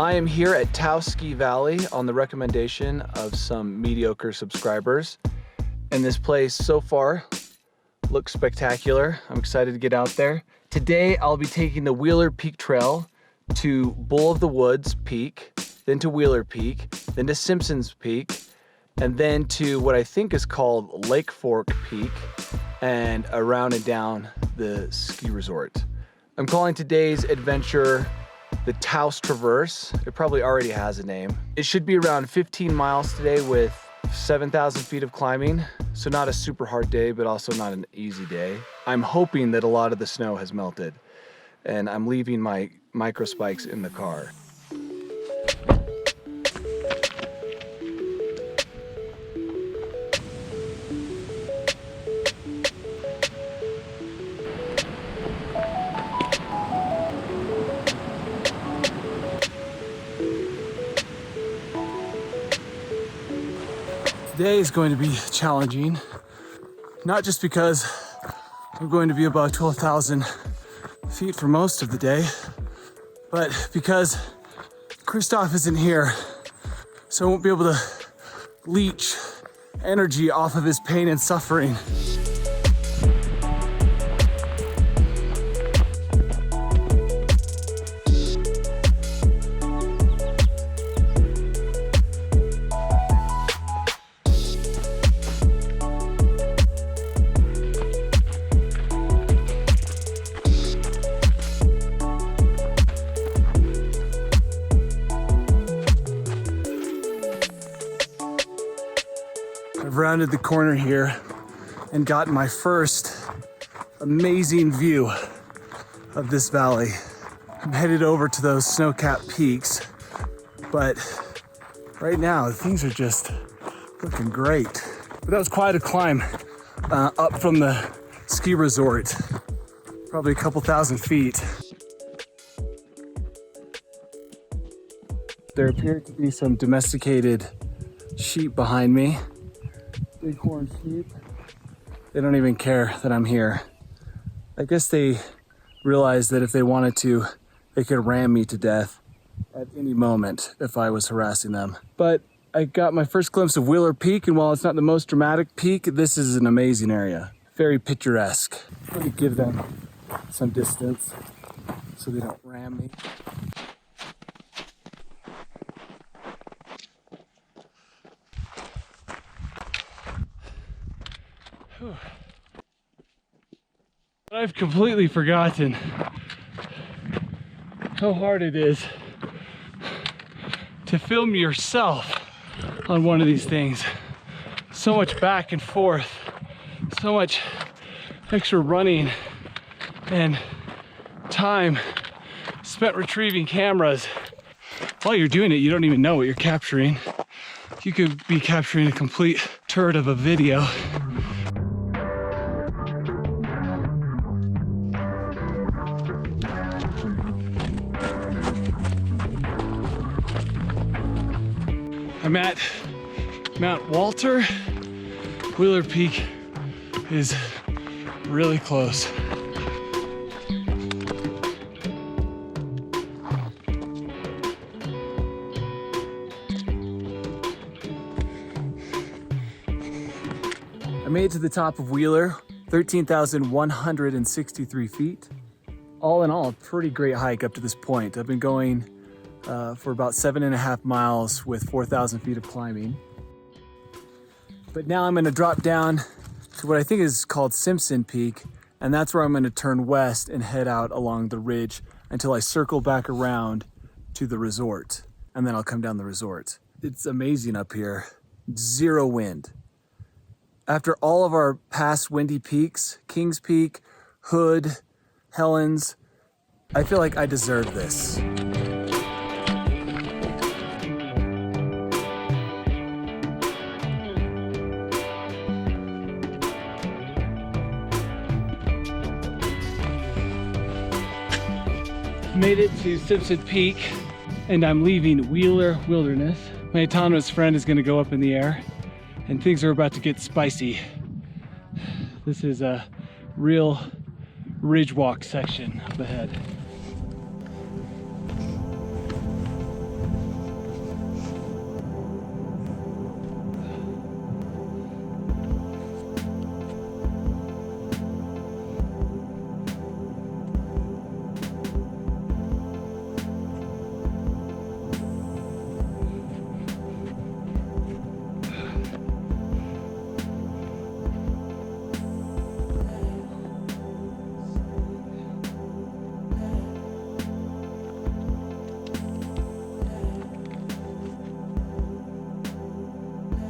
I am here at Taos Ski Valley on the recommendation of some mediocre subscribers. And this place so far looks spectacular. I'm excited to get out there. Today I'll be taking the Wheeler Peak Trail to Bull of the Woods Peak, then to Wheeler Peak, then to Simpsons Peak, and then to what I think is called Lake Fork Peak, and around and down the ski resort. I'm calling today's adventure the Taos Traverse. It probably already has a name. It should be around 15 miles today with 7,000 feet of climbing. So not a super hard day, but also not an easy day. I'm hoping that a lot of the snow has melted, and I'm leaving my micro spikes in the car. Today is going to be challenging, not just because I'm going to be above 12,000 feet for most of the day, but because Christoph isn't here, so I won't be able to leech energy off of his pain and suffering. I've rounded the corner here and gotten my first amazing view of this valley. I'm headed over to those snow-capped peaks, but right now things are just looking great. But that was quite a climb up from the ski resort, probably a couple thousand feet. There appear to be some domesticated sheep behind me. Bighorn sheep. They don't even care that I'm here. I guess they realized that if they wanted to, they could ram me to death at any moment if I was harassing them. But I got my first glimpse of Wheeler Peak, and while it's not the most dramatic peak, this is an amazing area. Very picturesque. Let me give them some distance so they don't ram me. I've completely forgotten how hard it is to film yourself on one of these things. So much back and forth, so much extra running and time spent retrieving cameras. While you're doing it, you don't even know what you're capturing. You could be capturing a complete turd of a video. I'm at Mount Walter. Wheeler Peak is really close. I made it to the top of Wheeler, 13,163 feet. All in all, a pretty great hike up to this point. I've been going for about 7.5 miles with 4,000 feet of climbing. But now I'm going to drop down to what I think is called Simpson Peak, and that's where I'm going to turn west and head out along the ridge until I circle back around to the resort, and then I'll come down the resort. It's amazing up here. Zero wind. After all of our past windy peaks, Kings Peak, Hood, Helens, I feel like I deserve this. Made it to Simpson Peak, and I'm leaving Wheeler Wilderness. My autonomous friend is going to go up in the air, and things are about to get spicy. This is a real ridge walk section up ahead.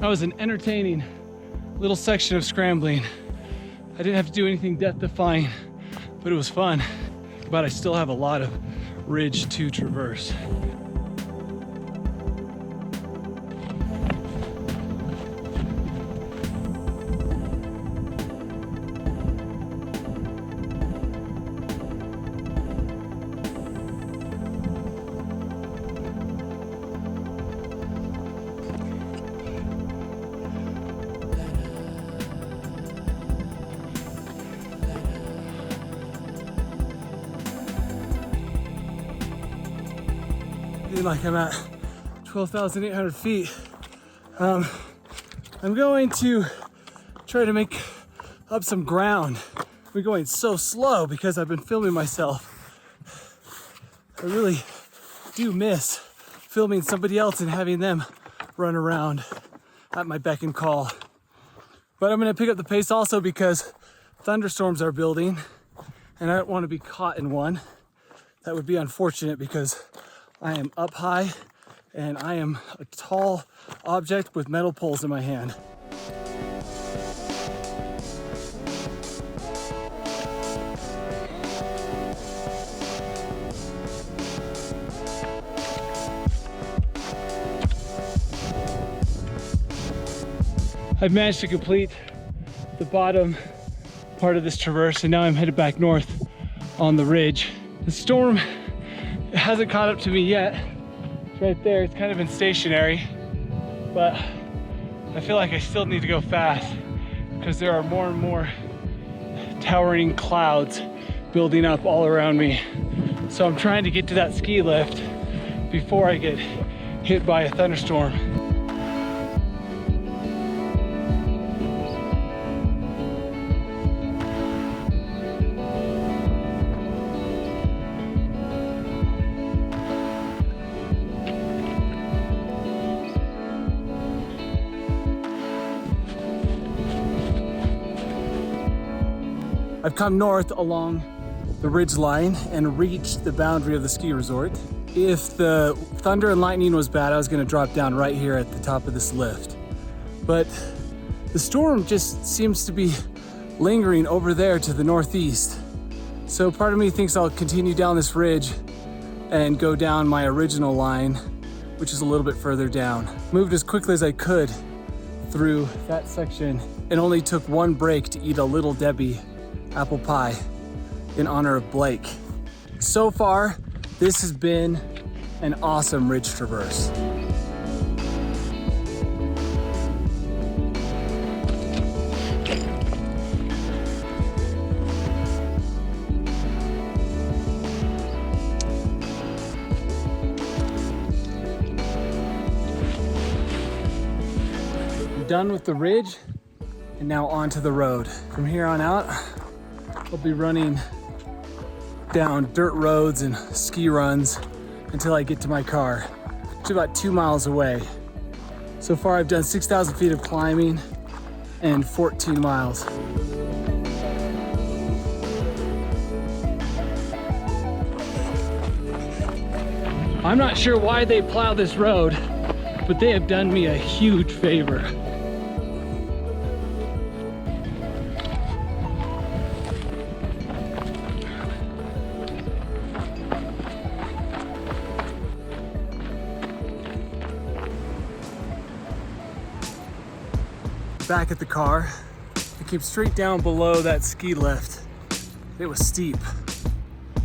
That was an entertaining little section of scrambling. I didn't have to do anything death-defying, but it was fun. But I still have a lot of ridge to traverse. Like I'm at 12,800 feet. I'm going to try to make up some ground. We're going so slow because I've been filming myself. I really do miss filming somebody else and having them run around at my beck and call. But I'm gonna pick up the pace also because thunderstorms are building and I don't want to be caught in one. That would be unfortunate because I am up high and I am a tall object with metal poles in my hand. I've managed to complete the bottom part of this traverse and now I'm headed back north on the ridge. The storm It hasn't caught up to me yet. It's right there, it's kind of been stationary, but I feel like I still need to go fast because there are more and more towering clouds building up all around me. So I'm trying to get to that ski lift before I get hit by a thunderstorm. I've come north along the ridge line and reached the boundary of the ski resort. If the thunder and lightning was bad, I was gonna drop down right here at the top of this lift. But the storm just seems to be lingering over there to the northeast. So part of me thinks I'll continue down this ridge and go down my original line, which is a little bit further down. Moved as quickly as I could through that section and only took one break to eat a Little Debbie apple pie in honor of Blake. So far, this has been an awesome ridge traverse. I'm done with the ridge and now onto the road. From here on out, I'll be running down dirt roads and ski runs until I get to my car, which is about 2 miles away. So far I've done 6,000 feet of climbing and 14 miles. I'm not sure why they plow this road, but they have done me a huge favor. Back at the car, I came straight down below that ski lift. It was steep.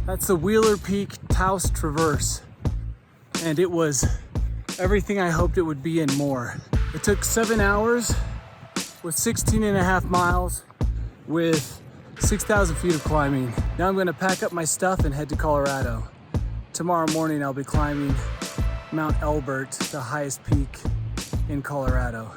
That's the Wheeler Peak Taos Traverse, and it was everything I hoped it would be and more. It took 7 hours with 16.5 miles with 6,000 feet of climbing. Now I'm gonna pack up my stuff and head to Colorado. Tomorrow morning I'll be climbing Mount Elbert, the highest peak in Colorado.